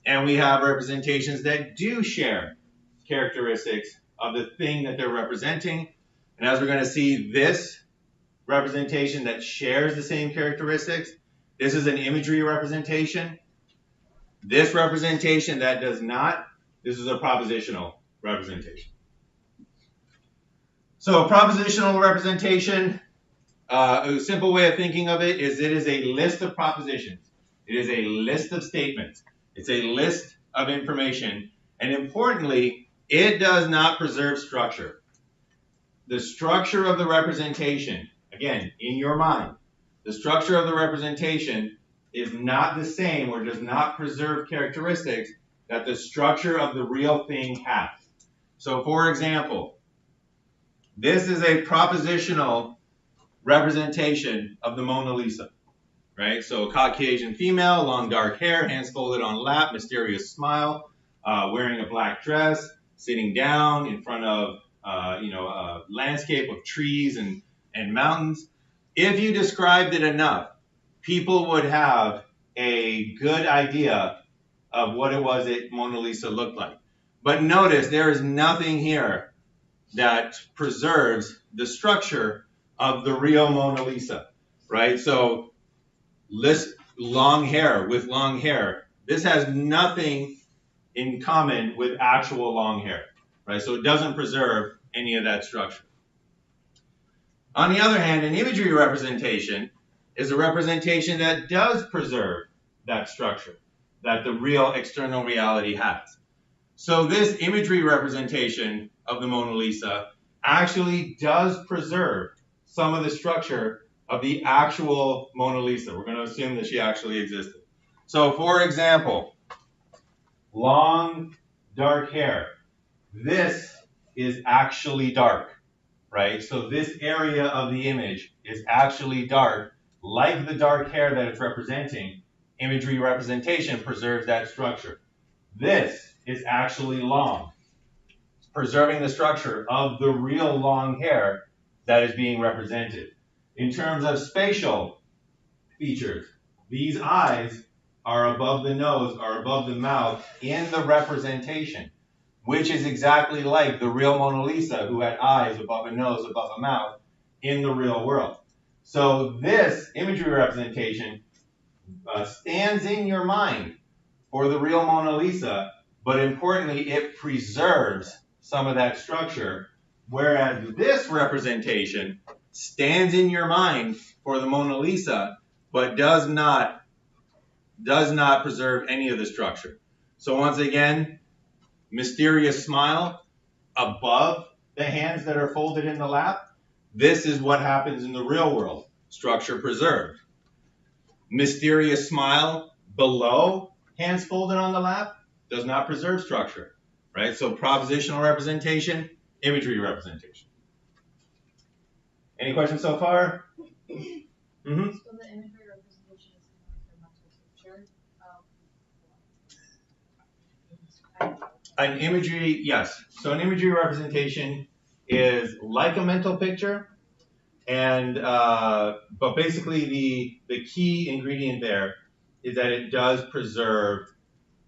And we have representations that do share characteristics of the thing that they're representing. And as we're going to see, this representation that shares the same characteristics, this is an imagery representation. This representation that does not, this is a propositional representation. So a propositional representation, a simple way of thinking of it is a list of propositions. It is a list of statements. It's a list of information. And importantly, it does not preserve structure. The structure of the representation, again, in your mind, the structure of the representation is not the same or does not preserve characteristics that the structure of the real thing has. So for example, this is a propositional representation of the Mona Lisa, right? So Caucasian female, long dark hair, hands folded on lap, mysterious smile, wearing a black dress, sitting down in front of a landscape of trees and mountains. If you described it enough, people would have a good idea of what it was that Mona Lisa looked like. But notice there is nothing here that preserves the structure of the real Mona Lisa, right? So long hair with long hair. This has nothing in common with actual long hair, right? So it doesn't preserve any of that structure. On the other hand, an imagery representation is a representation that does preserve that structure that the real external reality has. So this imagery representation of the Mona Lisa actually does preserve some of the structure of the actual Mona Lisa. We're going to assume that she actually existed. So for example, long, dark hair. This is actually dark, right? So this area of the image is actually dark, like the dark hair that it's representing. Imagery representation preserves that structure. This is actually long, preserving the structure of the real long hair that is being represented. In terms of spatial features, these eyes are above the nose, are above the mouth in the representation, which is exactly like the real Mona Lisa, who had eyes above a nose, above a mouth in the real world. So this imagery representation stands in your mind for the real Mona Lisa, but importantly, it preserves some of that structure, whereas this representation stands in your mind for the Mona Lisa, but does not preserve any of the structure. So once again, mysterious smile above the hands that are folded in the lap. This is what happens in the real world. structure preserved. Mysterious smile below, hands folded on the lap, does not preserve structure, right? So propositional representation, imagery representation. Any questions so far? Mm-hmm. So the imagery representation is kind of like a mental picture. An imagery, yes. So an imagery representation is like a mental picture, and but basically the key ingredient there is that it does preserve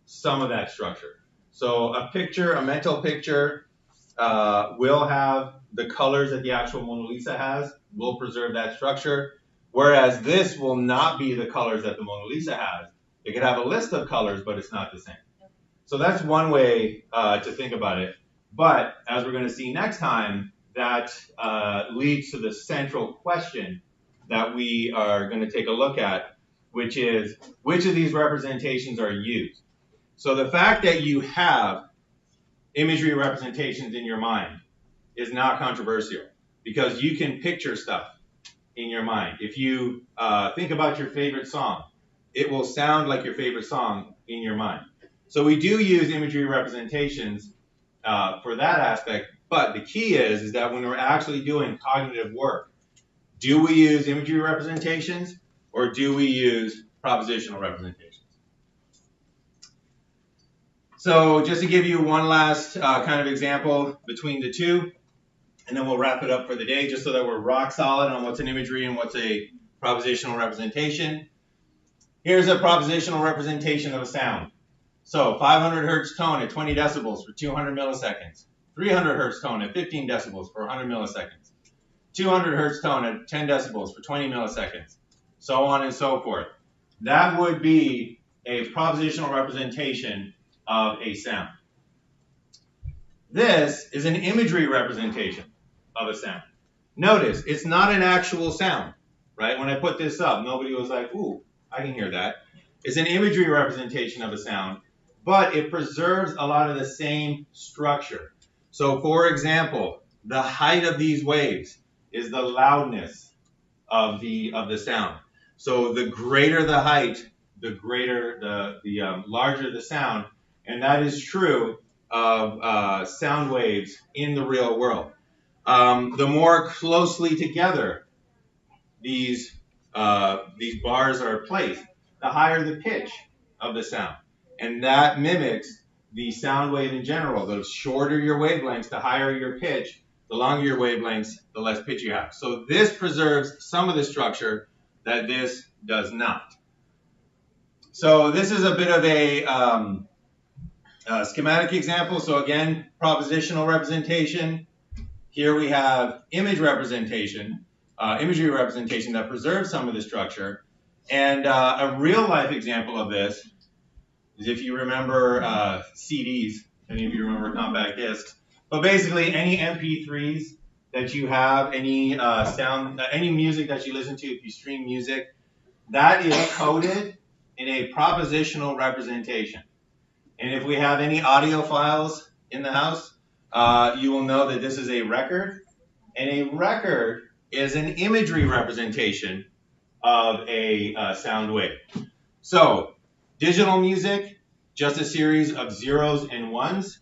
some of that structure. So a picture, a mental picture, will have the colors that the actual Mona Lisa has, will preserve that structure, whereas this will not be the colors that the Mona Lisa has. It could have a list of colors, but it's not the same. So that's one way to think about it. But as we're going to see next time, that leads to the central question that we are going to take a look at, which is, which of these representations are used? So the fact that you have imagery representations in your mind is not controversial, because you can picture stuff in your mind. If you think about your favorite song, it will sound like your favorite song in your mind. So we do use imagery representations for that aspect, but the key is that when we're actually doing cognitive work, do we use imagery representations or do we use propositional representations? So just to give you one last kind of example between the two, and then we'll wrap it up for the day, just so that we're rock solid on what's an imagery and what's a propositional representation. Here's a propositional representation of a sound. So 500 hertz tone at 20 decibels for 200 milliseconds. 300 hertz tone at 15 decibels for 100 milliseconds. 200 hertz tone at 10 decibels for 20 milliseconds. So on and so forth. That would be a propositional representation of a sound. This is an imagery representation of a sound. Notice, it's not an actual sound, right? When I put this up, nobody was like, ooh, I can hear that. It's an imagery representation of a sound, but it preserves a lot of the same structure. So for example, the height of these waves is the loudness of the sound. So the greater the height, the greater the larger the sound, and that is true of sound waves in the real world. The more closely together these bars are placed, the higher the pitch of the sound. And that mimics the sound wave in general. The shorter your wavelengths, the higher your pitch. The longer your wavelengths, the less pitch you have. So this preserves some of the structure that this does not. So this is a bit of a schematic example. So again, propositional representation. Here we have imagery representation that preserves some of the structure. And a real life example of this is, if you remember CDs, any of you remember compact discs, but basically any MP3s that you have, any any music that you listen to, if you stream music, that is coded in a propositional representation. And if we have any audio files in the house, you will know that this is a record, and a record is an imagery representation of a sound wave. So digital music, just a series of zeros and ones.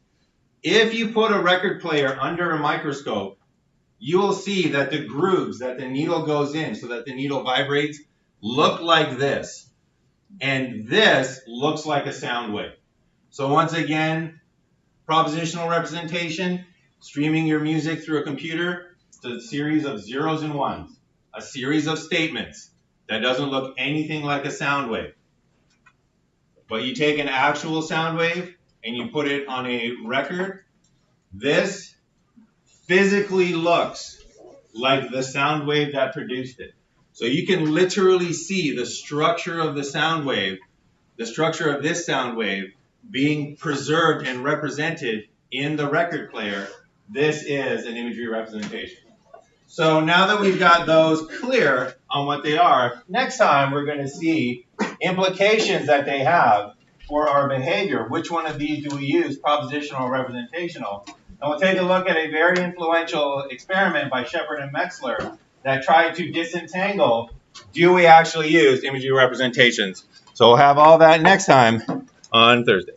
If you put a record player under a microscope, you will see that the grooves that the needle goes in, so that the needle vibrates, look like this. And this looks like a sound wave. So once again, propositional representation, streaming your music through a computer, it's a series of zeros and ones, a series of statements that doesn't look anything like a sound wave. But you take an actual sound wave and you put it on a record, this physically looks like the sound wave that produced it. So you can literally see the structure of the sound wave, the structure of this sound wave, being preserved and represented in the record player. This is an imagery representation. So now that we've got those clear on what they are, next time we're going to see implications that they have for our behavior. Which one of these do we use, propositional or representational? And we'll take a look at a very influential experiment by Shepard and Metzler, that try to disentangle, do we actually use imagery representations? So we'll have all that next time on Thursday.